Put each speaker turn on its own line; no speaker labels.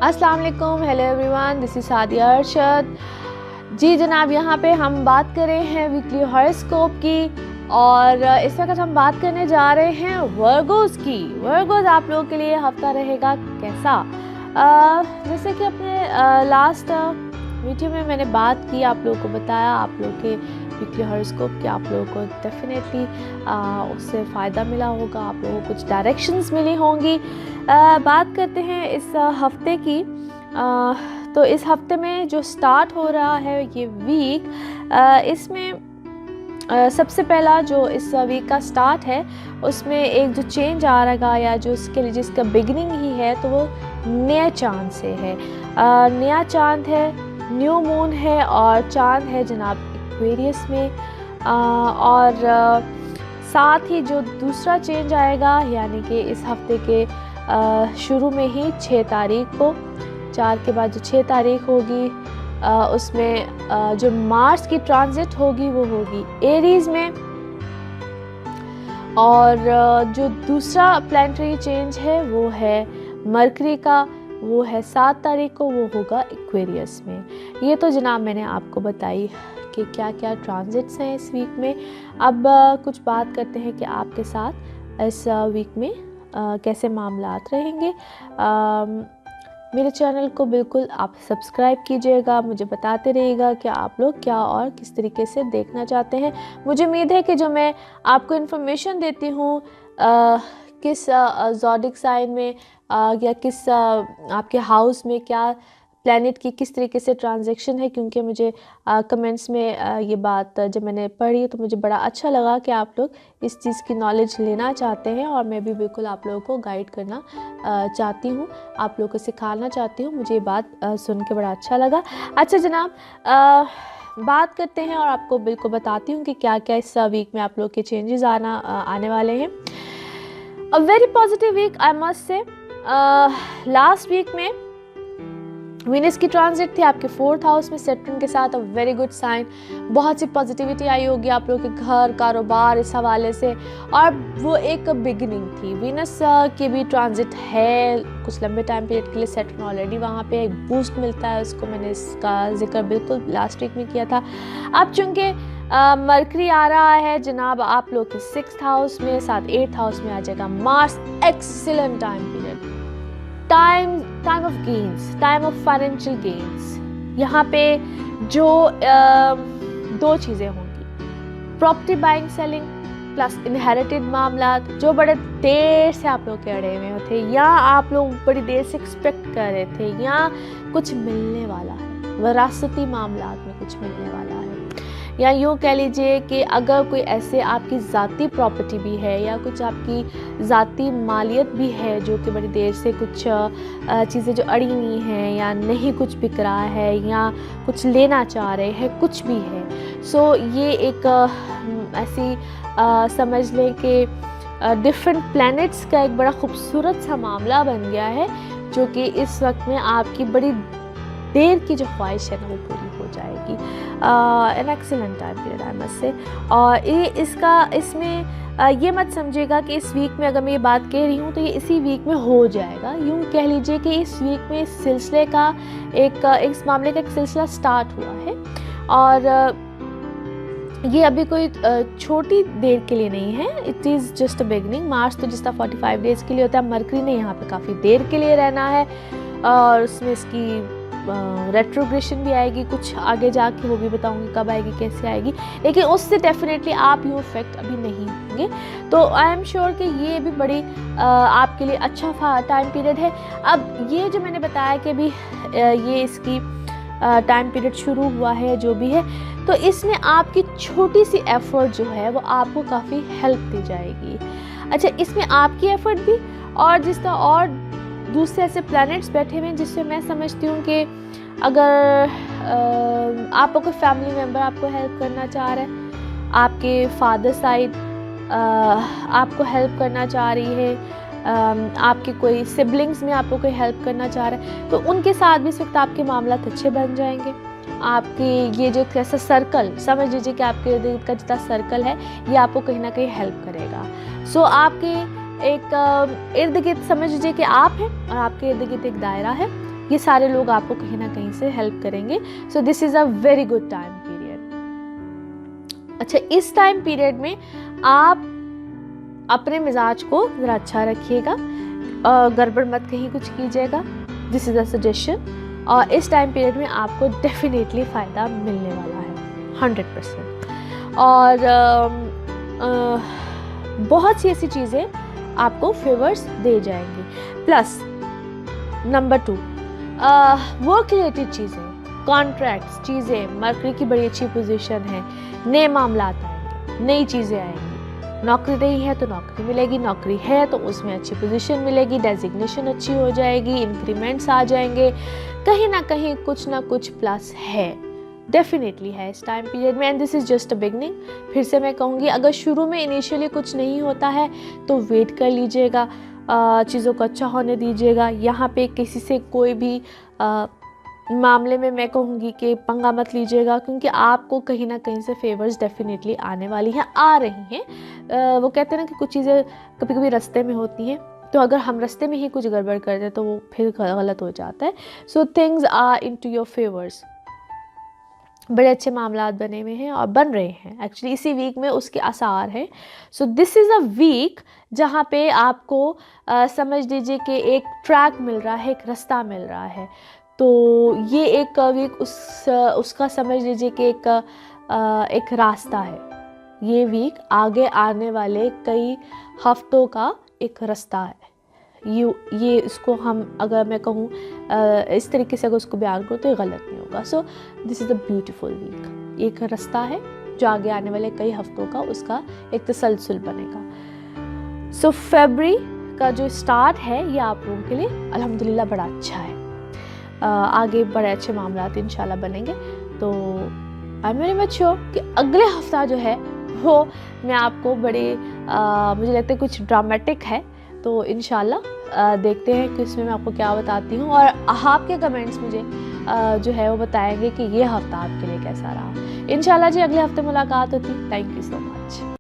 अस्सलाम वालेकुम, hello everyone, this is Sadia Arshad. जी जनाब, यहाँ पे हम बात कर रहे हैं वीकली हॉरोस्कोप की और इस वक्त हम बात करने जा रहे हैं वर्गोज़ की। वर्गोज़ आप लोगों के लिए हफ्ता रहेगा कैसा? जैसे कि अपने लास्ट वीडियो में मैंने बात की, आप लोगों को बताया आप लोगों के वीकली हॉरोस्कोप के आप लोगों को डेफिनेटली उससे फ़ायदा मिला होगा, आप लोगों को कुछ डायरेक्शंस मिली होंगी। बात करते हैं इस हफ्ते की। तो इस हफ्ते में जो स्टार्ट हो रहा है ये वीक, इसमें सबसे पहला जो इस वीक का स्टार्ट है उसमें एक जो चेंज आ रहा या जो उसके लिए जिसका बिगिनिंग ही है तो वो नया चांद से है। नया चांद है, न्यू मून है और चांद है जनाब एक्वेरियस में। और साथ ही जो दूसरा चेंज आएगा यानी कि इस हफ्ते के शुरू में ही 6 तारीख को, 4 के बाद जो 6 तारीख होगी उसमें जो मार्स की ट्रांजिट होगी वो होगी एरीज में। और जो दूसरा प्लैनेटरी चेंज है वो है मरकरी का, वो है 7 तारीख को, वो होगा एक्वेरियस में। ये तो जनाब मैंने आपको बताई कि क्या क्या ट्रांजिट्स हैं इस वीक में। अब कुछ बात करते हैं कि आपके साथ इस वीक में कैसे मामलात रहेंगे। मेरे चैनल को बिल्कुल आप सब्सक्राइब कीजिएगा, मुझे बताते रहिएगा कि आप लोग क्या और किस तरीके से देखना चाहते हैं। मुझे उम्मीद है कि जो मैं आपको इन्फॉर्मेशन देती हूँ किस ज़ोडिक साइन में या किस आपके हाउस में क्या प्लैनेट की किस तरीके से ट्रांजैक्शन है, क्योंकि मुझे कमेंट्स में ये बात जब मैंने पढ़ी तो मुझे बड़ा अच्छा लगा कि आप लोग इस चीज़ की नॉलेज लेना चाहते हैं और मैं भी बिल्कुल आप लोगों को गाइड करना चाहती हूँ, आप लोगों को सिखाना चाहती हूँ। मुझे ये बात सुन के बड़ा अच्छा लगा। अच्छा जनाब, बात करते हैं और आपको बिल्कुल बताती हूँ कि क्या क्या इस वीक में आप लोग के चेंजेस आने वाले हैं। A very positive week I must say. Last week में वीनस की ट्रांजिट थी आपके 4th हाउस में सैटर्न के साथ। अ वेरी गुड साइन, बहुत सी पॉजिटिविटी आई होगी आप लोगों के घर कारोबार इस हवाले से, और वो एक बिगिनिंग थी। वीनस की भी ट्रांजिट है कुछ लंबे टाइम पीरियड के लिए, सैटर्न ऑलरेडी वहाँ पे एक बूस्ट मिलता है उसको, मैंने इसका जिक्र बिल्कुल लास्ट वीक में किया था। अब चूँकि मरकरी आ रहा है जनाब आप लोग के 6th हाउस में, साथ 8th हाउस में आ जाएगा Mars. Excellent time period, time of gains, time of financial gains. यहाँ पे जो 2 चीज़ें होंगी, property buying selling plus inherited मामला जो बड़े देर से आप लोग के अड़े हुए थे या आप लोग बड़ी देर से एक्सपेक्ट कर रहे थे या कुछ मिलने वाला है, वरासती मामला में कुछ मिलने वाला है, या यूँ कह लीजिए कि अगर कोई ऐसे आपकी ज़ाती प्रॉपर्टी भी है या कुछ आपकी ज़ाती मालियत भी है जो कि बड़ी देर से कुछ चीज़ें जो अड़ी हुई हैं या नहीं कुछ बिक रहा है या कुछ लेना चाह रहे हैं, कुछ भी है। सो ये एक ऐसी समझ लें कि डिफरेंट प्लैनेट्स का एक बड़ा खूबसूरत सा मामला बन गया है जो कि इस वक्त में आपकी बड़ी देर की जो ख्वाहिश है ना वो पूरी हो जाएगी। An excellent time period I must से। और इसमें ये मत समझिएगा कि इस वीक में अगर मैं ये बात कह रही हूँ तो ये इसी वीक में हो जाएगा। यूँ कह लीजिए कि इस वीक में इस सिलसिले का इस मामले का एक सिलसिला स्टार्ट हुआ है और ये अभी कोई छोटी देर के लिए नहीं है, it is just a beginning. मार्च तो जिस तरह 45 डेज़ के लिए होता है, मरकरी ने यहाँ पे काफ़ी देर के लिए रहना है और उसमें इसकी रेट्रोग्रेशन भी आएगी कुछ आगे जाके, वो भी बताऊंगी कब आएगी कैसे आएगी, लेकिन उससे डेफिनेटली आप यूँ इफेक्ट अभी नहीं होंगे। तो आई एम श्योर कि ये भी बड़ी आपके लिए अच्छा टाइम पीरियड है। अब ये जो मैंने बताया कि अभी ये इसकी टाइम पीरियड शुरू हुआ है जो भी है, तो इसमें आपकी छोटी सी एफर्ट जो है वो आपको काफ़ी हेल्प दी जाएगी। अच्छा, इसमें आपकी एफर्ट भी और जिस तरह और दूसरे ऐसे प्लैनेट्स बैठे हुए हैं जिससे मैं समझती हूँ कि अगर आपको कोई फैमिली मेम्बर आपको हेल्प करना चाह रहा है, आपके फादर साइड आपको हेल्प करना चाह रही है, आपके कोई सिबलिंग्स में आपको कोई हेल्प करना चाह रहा है, तो उनके साथ भी इस वक्त आपके मामला अच्छे बन जाएंगे। आपकी ये जो कैसा सर्कल समझ लीजिए कि आपके इर्द गिर्द का जितना सर्कल है ये आपको कहीं ना कहीं हेल्प करेगा। सो आपके एक इर्द गिर्द समझ लीजिए कि आप हैं और आपके इर्द गिर्द एक दायरा है, ये सारे लोग आपको कहीं ना कहीं से हेल्प करेंगे। सो this is a very good time period. अच्छा, इस टाइम पीरियड में आप अपने मिजाज को ज़रा अच्छा रखिएगा, गड़बड़ मत कहीं कुछ कीजिएगा, दिस इज़ अ सजेशन। और इस टाइम पीरियड में आपको डेफिनेटली फ़ायदा मिलने वाला है 100%। और बहुत सी ऐसी चीज़ें आपको फेवर्स दे जाएंगी। प्लस नंबर 2, वर्क रिलेटेड चीज़ें, कॉन्ट्रैक्ट्स, चीज़ें, मरकरी की बड़ी अच्छी पोजीशन है, नए मामलात आएंगे, नई चीज़ें आएंगी। नौकरी नहीं है तो नौकरी मिलेगी, नौकरी है तो उसमें अच्छी पोजीशन मिलेगी, डेजिग्नेशन अच्छी हो जाएगी, इंक्रीमेंट्स आ जाएंगे, कहीं ना कहीं कुछ ना कुछ प्लस है, डेफिनेटली है इस टाइम पीरियड में। And this is just a beginning. फिर से मैं कहूँगी, अगर शुरू में इनिशियली कुछ नहीं होता है तो वेट कर लीजिएगा, चीज़ों को अच्छा होने दीजिएगा। यहाँ पे किसी से कोई भी मामले में मैं कहूँगी कि पंगा मत लीजिएगा, क्योंकि आपको कहीं ना कहीं से फेवर्स डेफिनेटली आने वाली हैं, आ रही हैं। वो कहते हैं ना कि कुछ चीज़ें कभी कभी रास्ते में होती हैं, तो अगर हम रास्ते में ही कुछ गड़बड़ कर दें तो वो फिर गलत हो जाता है। So things are into your favours. बड़े अच्छे मामलात बने हुए हैं और बन रहे हैं, एक्चुअली इसी वीक में उसके आसार हैं। So this is a week जहाँ पे आपको समझ लीजिए कि एक ट्रैक मिल रहा है, एक रास्ता मिल रहा है। तो ये एक वीक उसका समझ लीजिए कि एक रास्ता है। ये वीक आगे आने वाले कई हफ्तों का एक रास्ता है। ये इसको हम, अगर मैं कहूँ इस तरीके से अगर उसको बयान करूँ तो ये गलत नहीं होगा। So this is a beautiful week. एक रास्ता है जो आगे आने वाले कई हफ्तों का उसका एक तसलसल बनेगा। सो फरवरी का जो स्टार्ट है ये आप लोगों के लिए अल्हम्दुलिल्लाह बड़ा अच्छा है। आगे बड़े अच्छे मामलात इंशाल्लाह बनेंगे। तो I am very much sure कि अगले हफ्ता जो है वो मैं आपको बड़े मुझे लगता है कुछ ड्रामेटिक है, तो इंशाल्लाह देखते हैं कि इसमें मैं आपको क्या बताती हूँ। और आपके कमेंट्स मुझे जो है वो बताएंगे कि ये हफ्ता आपके लिए कैसा रहा। इंशाल्लाह जी अगले हफ्ते मुलाकात होती। Thank you so much.